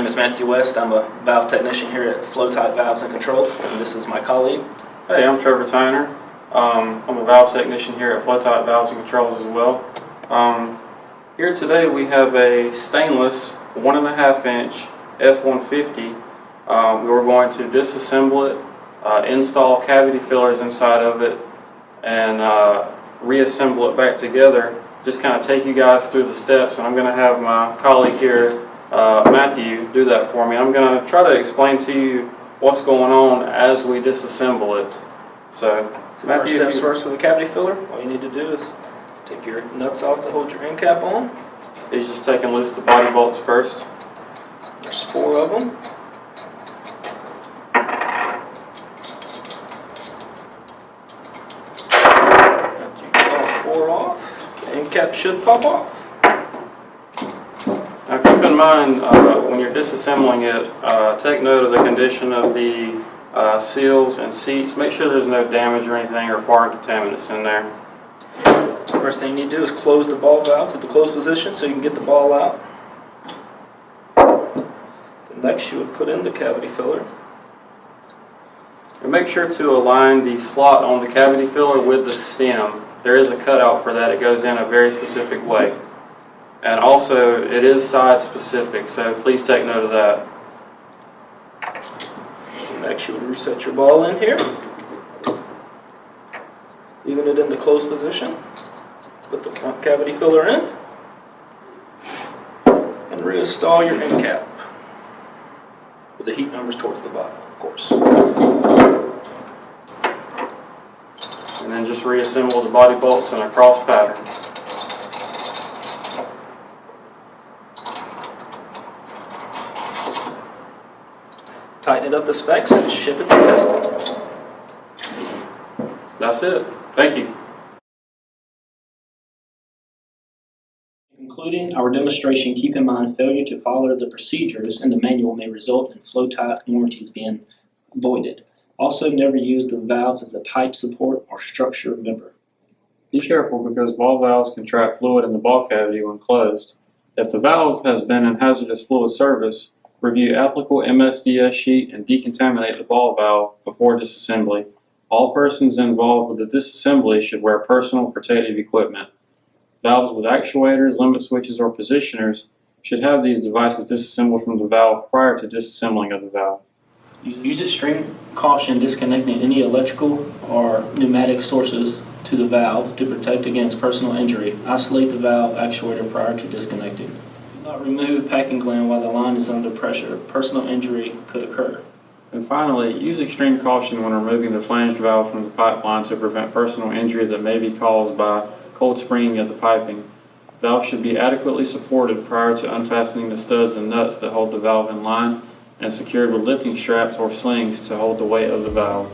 name is Matthew West. I'm a valve technician here at Flo-Tite Valves and Controls, and this is my colleague. Hey, I'm Trevor Tyner. I'm a valve technician here at Flo-Tite Valves and Controls as well. Here today we have a stainless 1.5 inch F150. We're going to disassemble it, install cavity fillers inside of it, and reassemble it back together. Just kind of take you guys through the steps, and I'm going to have my colleague here, Matthew, do that for me. I'm going to try to explain to you what's going on as we disassemble it. So, Matthew, first steps first for the cavity filler. All you need to do is take your nuts off to hold your end cap on. He's just taking loose the body bolts first. There's 4 of them. After you get all 4 off, the end cap should pop off. Now keep in mind, when you're disassembling it, take note of the condition of the seals and seats. Make sure there's no damage or anything or foreign contaminants in there. First thing you need to do is close the ball valve to the closed position so you can get the ball out. Next you would put in the cavity filler. And make sure to align the slot on the cavity filler with the stem. There is a cutout for that. It goes in a very specific way. And also it is side specific, so please take note of that. Next you would reset your ball in here. Leaving it in the closed position. Put the front cavity filler in. And reinstall your end cap. With the heat numbers towards the bottom, of course. And then just reassemble the body bolts in a cross pattern. Tighten it up to specs and ship it to testing. That's it. Thank you. Concluding our demonstration, keep in mind failure to follow the procedures in the manual may result in Flo-Tite warranties being voided. Also, never use the valves as a pipe support or structure member. Be careful because ball valves can trap fluid in the ball cavity when closed. If the valve has been in hazardous fluid service, review applicable MSDS sheet and decontaminate the ball valve before disassembly. All persons involved with the disassembly should wear personal protective equipment. Valves with actuators, limit switches, or positioners should have these devices disassembled from the valve prior to disassembling of the valve. Use extreme caution disconnecting any electrical or pneumatic sources to the valve to protect against personal injury. Isolate the valve actuator prior to disconnecting. Do not remove packing gland while the line is under pressure. Personal injury could occur. And finally, use extreme caution when removing the flanged valve from the pipeline to prevent personal injury that may be caused by cold springing of the piping. The valve should be adequately supported prior to unfastening the studs and nuts that hold the valve in line and secured with lifting straps or slings to hold the weight of the valve.